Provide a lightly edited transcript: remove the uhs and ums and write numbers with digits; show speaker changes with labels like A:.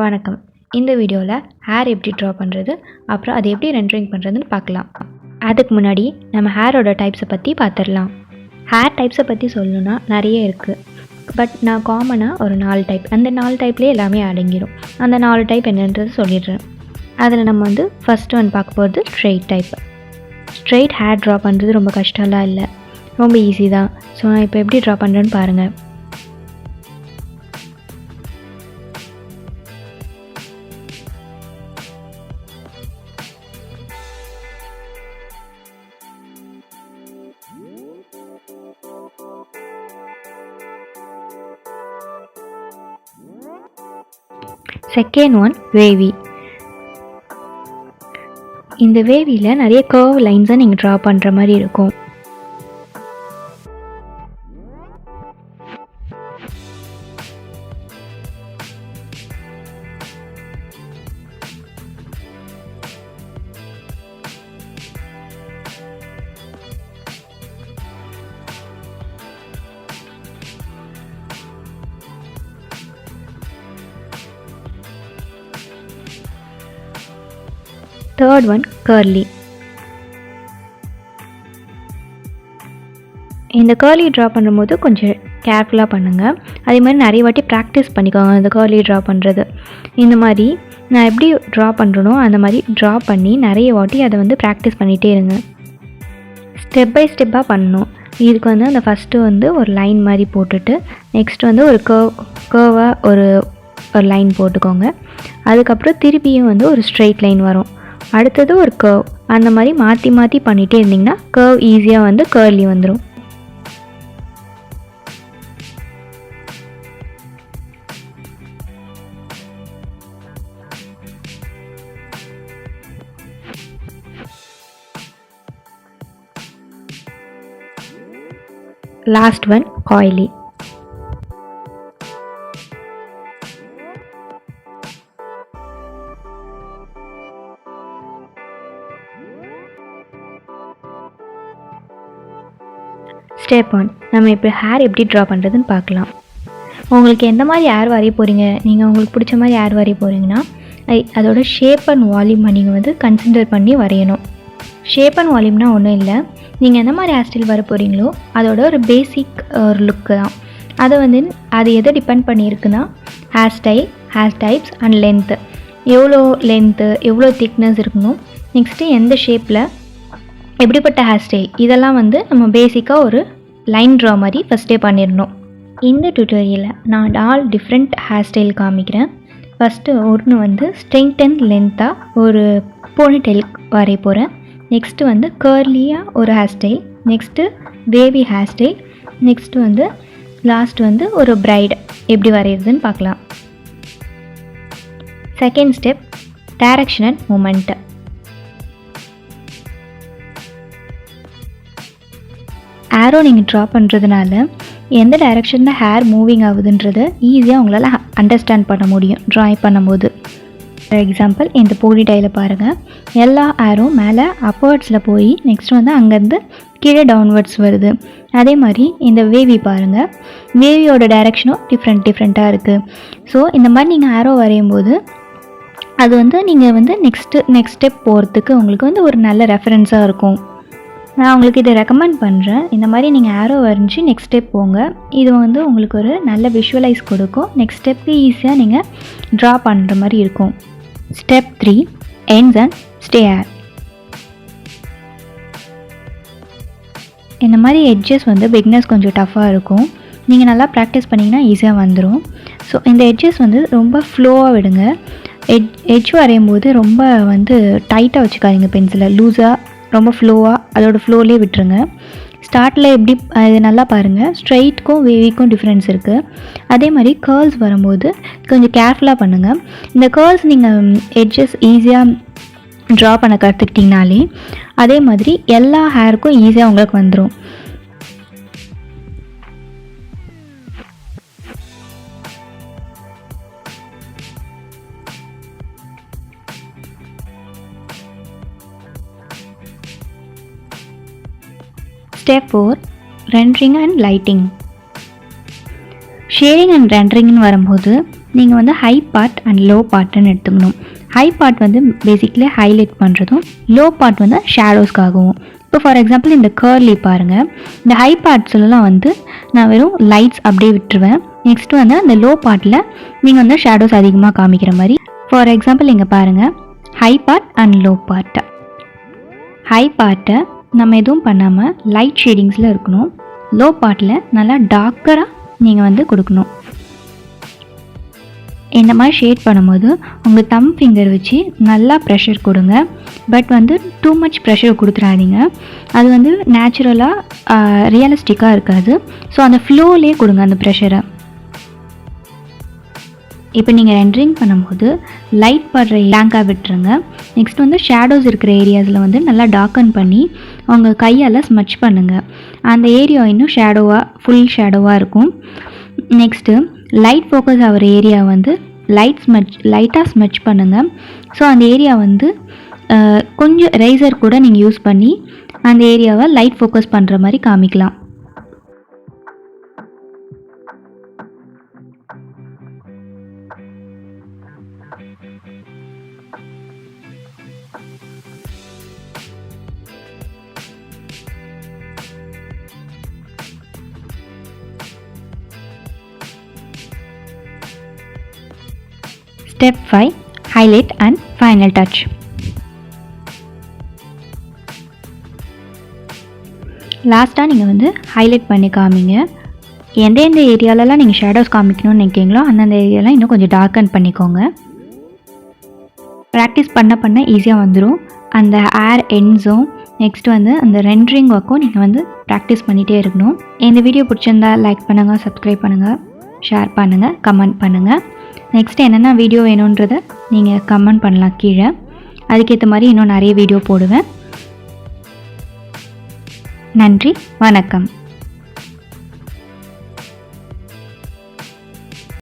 A: வணக்கம். இந்த வீடியோவில் ஹேர் எப்படி ட்ரா பண்ணுறது, அப்புறம் அதை எப்படி ரெண்டரிங் பண்ணுறதுன்னு பார்க்கலாம். அதுக்கு முன்னாடி நம்ம ஹேரோட டைப்ஸை பற்றி பார்த்துடலாம். ஹேர் டைப்ஸை பற்றி சொல்லணுன்னா நிறைய இருக்குது. பட் நான் காமனாக ஒரு 4 டைப், அந்த 4 டைப்லேயே எல்லாமே அடங்கிடும். அந்த 4 டைப் என்னன்றது சொல்லிடுறேன். அதில் நம்ம ஃபஸ்ட்டு பார்க்க போகிறது straight type. Straight hair draw பண்ணுறது ரொம்ப கஷ்டம்லாம் இல்லை, ரொம்ப ஈஸி தான். ஸோ நான் இப்போ எப்படி ட்ரா பண்ணுறேன்னு பாருங்கள். Second one wavy. இந்த வேவியில் நிறைய கர்வ் லைன்ஸை நீங்கள் ட்ரா பண்ணுற மாதிரி இருக்கும். Third one curly. இந்த கர்லி ட்ரா பண்ணும்போது கொஞ்சம் கேர்ஃபுல்லாக பண்ணுங்கள். அதே மாதிரி நிறைய வாட்டி ப்ராக்டிஸ் பண்ணிக்கோங்க இந்த கர்லி ட்ரா பண்ணுறது. இந்த மாதிரி நான் எப்படி ட்ரா பண்ணுறனோ அந்த மாதிரி ட்ரா பண்ணி நிறைய வாட்டி அதை ப்ராக்டிஸ் பண்ணிகிட்டே இருங்க. ஸ்டெப் பை ஸ்டெப்பாக பண்ணணும். இதுக்கு அந்த ஃபஸ்ட்டு ஒரு லைன் மாதிரி போட்டுட்டு நெக்ஸ்ட் ஒரு கர்வாக ஒரு லைன் போட்டுக்கோங்க. அதுக்கப்புறம் திருப்பியும் ஒரு ஸ்ட்ரெயிட் லைன் வரும். அடுத்தது ஒரு கர்வ். அந்த மாதிரி மாற்றி மாற்றி பண்ணிகிட்டே இருந்திங்கன்னா கர்வ் ஈஸியாக கர்லி வந்துடும். Last one காய்லி. ஸ்டெப் 1, நம்ம இப்போ ஹேர் எப்படி ட்ரா பண்ணுறதுன்னு பார்க்கலாம். உங்களுக்கு எந்த மாதிரி ஹேர் வரைய போகிறீங்க, நீங்கள் உங்களுக்கு பிடிச்ச மாதிரி ஹேர் வரைய போகிறீங்கன்னா அதோட ஷேப் அண்ட் வால்யூமை நீங்கள் கன்சிடர் பண்ணி வரையணும். ஷேப் அண்ட் வால்யூம்னா ஒன்றும் இல்லை, நீங்கள் எந்த மாதிரி ஹேர் ஸ்டைல் வர போகிறீங்களோ அதோட ஒரு பேசிக் ஒரு லுக்கு தான். அதை அது எதை டிபெண்ட் பண்ணியிருக்குன்னா hair style, hair types and length. எவ்வளோ லென்த்து, எவ்வளோ திக்னஸ் இருக்கணும், நெக்ஸ்ட்டு எந்த ஷேப்பில், எப்படிப்பட்ட ஹேர் ஸ்டைல், இதெல்லாம் நம்ம பேசிக்காக ஒரு லைன் ட்ரா மாதிரி ஃபஸ்ட்டே பண்ணிடணும். இந்த டியூட்டோரியலில் நான் 4 டிஃப்ரெண்ட் ஹேர் ஸ்டைல் காமிக்கிறேன். ஃபஸ்ட்டு ஒன்று ஸ்ட்ரெயிட் அண்ட் லென்த்தாக ஒரு போனிடெயில் வரைய போகிறேன். நெக்ஸ்ட்டு கர்லியாக ஒரு hair style. Next wavy hair style. Next last ஒரு பிரைட் எப்படி வரைகிறதுன்னு பார்க்கலாம். Second step direction and movement. Arrow நீங்கள் ட்ரா பண்ணுறதுனால எந்த டைரெக்ஷனில் ஹேர் மூவிங் ஆகுதுன்றதை ஈஸியாக உங்களால் அண்டர்ஸ்டாண்ட் பண்ண முடியும் ட்ராயிங் பண்ணும்போது. ஃபார் எக்ஸாம்பிள் இந்த போனிடெயிலை பாருங்கள், எல்லா ஹேரும் மேலே அப்வர்ட்ஸில் போய் நெக்ஸ்ட் அங்கேருந்து கீழே டவுன்வர்ட்ஸ் வருது. அதே மாதிரி இந்த வேவி பாருங்கள், வேவியோட டைரெக்ஷனும் டிஃப்ரெண்ட்டாக இருக்குது. ஸோ இந்த மாதிரி நீங்கள் ஆரோ வரையும் போது அது நீங்கள் நெக்ஸ்ட் ஸ்டெப் போகிறதுக்கு உங்களுக்கு ஒரு நல்ல ரெஃபரன்ஸாக இருக்கும். நான் உங்களுக்கு இதை ரெக்கமெண்ட் பண்ணுறேன். இந்த மாதிரி நீங்கள் ஆரோ வரைஞ்சி நெக்ஸ்ட் ஸ்டெப் போங்க. இது உங்களுக்கு ஒரு நல்ல விஷுவலைஸ் கொடுக்கும். நெக்ஸ்ட் ஸ்டெப்புக்கு ஈஸியாக நீங்கள் ட்ரா பண்ணுற மாதிரி இருக்கும். Step 3 ends and stay hair. இந்த மாதிரி எட்ஜஸ் பிகினர்ஸ் கொஞ்சம் டஃப்பாக இருக்கும். நீங்கள் நல்லா ப்ராக்டிஸ் பண்ணிங்கன்னா ஈஸியாக வந்துடும். ஸோ இந்த எட்ஜஸ் ரொம்ப ஃப்ளோவாக விடுங்க. எட்ஜ் வரையும் போது ரொம்ப டைட்டாக வச்சுக்காதீங்க பென்சிலை, லூஸாக ரொம்ப ஃப்ளோவாக அதோடய ஃப்ளோலேயே விட்டுருங்க. ஸ்டார்ட்டில் எப்படி இது நல்லா பாருங்கள், ஸ்ட்ரைட்க்கும் வேவிக்கும் டிஃப்ரென்ஸ் இருக்குது. அதே மாதிரி கேர்ள்ஸ் வரும்போது கொஞ்சம் கேர்ஃபுல்லாக பண்ணுங்கள். இந்த கேர்ள்ஸ் நீங்கள் எட்ஜஸ் ஈஸியாக ட்ரா பண்ண கற்றுக்கிட்டிங்கனாலே அதே மாதிரி எல்லா ஹேருக்கும் ஈஸியாக உங்களுக்கு வந்துடும். Step 4 rendering and lighting. Shading and ரெண்டரிங்னு வரும்போது நீங்கள் வந்து ஹை பார்ட் அண்ட் லோ பார்ட்டுன்னு எடுத்துக்கணும். ஹை பார்ட் வந்து பேசிக்கலி ஹைலைட் பண்ணுறதும், லோ பார்ட் வந்து ஷேடோஸ்க்காகவும். இப்போ ஃபார் எக்ஸாம்பிள் இந்த கர்லி பாருங்கள், இந்த ஹை பார்ட்ஸ்லாம் வந்து நான் வெறும் லைட்ஸ் அப்படியே விட்டுருவேன். நெக்ஸ்ட்டு வந்து அந்த லோ பார்ட்டில் நீங்கள் வந்து ஷேடோஸ் அதிகமாக காமிக்கிற மாதிரி. ஃபார் எக்ஸாம்பிள் இங்கே பாருங்கள், ஹை பார்ட் அண்ட் லோ பார்ட்டை. ஹை பார்ட்டை நம்ம எதுவும் பண்ணாமல் லைட் ஷேடிங்ஸில் இருக்கணும். லோ பார்ட்டில் நல்லா டார்க்கராக நீங்கள் வந்து கொடுக்கணும். இந்த மாதிரி ஷேட் பண்ணும்போது உங்கள் தம் ஃபிங்கர் வச்சு நல்லா ப்ரெஷர் கொடுங்க. பட் வந்து டூ மச் ப்ரெஷர் கொடுத்துடாதீங்க, அது வந்து நேச்சுரலாக ரியலிஸ்டிக்காக இருக்காது. ஸோ அந்த ஃப்ளோலே கொடுங்க அந்த ப்ரெஷரை. இப்போ நீங்கள் ரெண்டரிங் பண்ணும்போது லைட் படுற பிளாங்காக விட்டுருங்க. நெக்ஸ்ட் வந்து ஷேடோஸ் இருக்கிற ஏரியாஸில் வந்து நல்லா டார்க்கன் பண்ணி உங்கள் கையால் ஸ்மச் பண்ணுங்கள். அந்த ஏரியா இன்னும் ஷேடோவாக ஃபுல் ஷேடோவாக இருக்கும். நெக்ஸ்ட்டு லைட் ஃபோக்கஸ் ஆகிற ஏரியா வந்து லைட்டாக ஸ்மச் பண்ணுங்கள். ஸோ அந்த ஏரியா வந்து கொஞ்சம் ரைசர் கூட நீங்கள் யூஸ் பண்ணி அந்த ஏரியாவை லைட் ஃபோக்கஸ் பண்ணுற மாதிரி காமிக்கலாம். Step 5. Highlight and final touch. லாஸ்ட்டாக நீங்கள் வந்து ஹைலைட் பண்ணி காமிங்க. எந்தெந்த ஏரியாலலாம் நீங்கள் ஷேடோஸ் காமிக்கணும்னு நினைக்கிறீங்களோ அந்தந்த ஏரியாலாம் இன்னும் கொஞ்சம் டார்க்கன் பண்ணிக்கோங்க. ப்ராக்டிஸ் பண்ண ஈஸியாக வந்துடும். அந்த ஏர் எண்ட்ஸும் நெக்ஸ்ட் வந்து அந்த ரெண்டரிங் ஒர்க்கும் நீங்கள் வந்து ப்ராக்டிஸ் பண்ணிகிட்டே இருக்கணும். இந்த வீடியோ பிடிச்சிருந்தா லைக் பண்ணுங்கள், சப்ஸ்கிரைப் பண்ணுங்கள், ஷேர் பண்ணுங்கள், கமெண்ட் பண்ணுங்கள். நெக்ஸ்ட்டு என்னென்ன வீடியோ வேணுன்றதை நீங்கள் கமெண்ட் பண்ணலாம் கீழே. அதுக்கேற்ற மாதிரி இன்னும் நிறைய வீடியோ போடுவேன். நன்றி, வணக்கம்.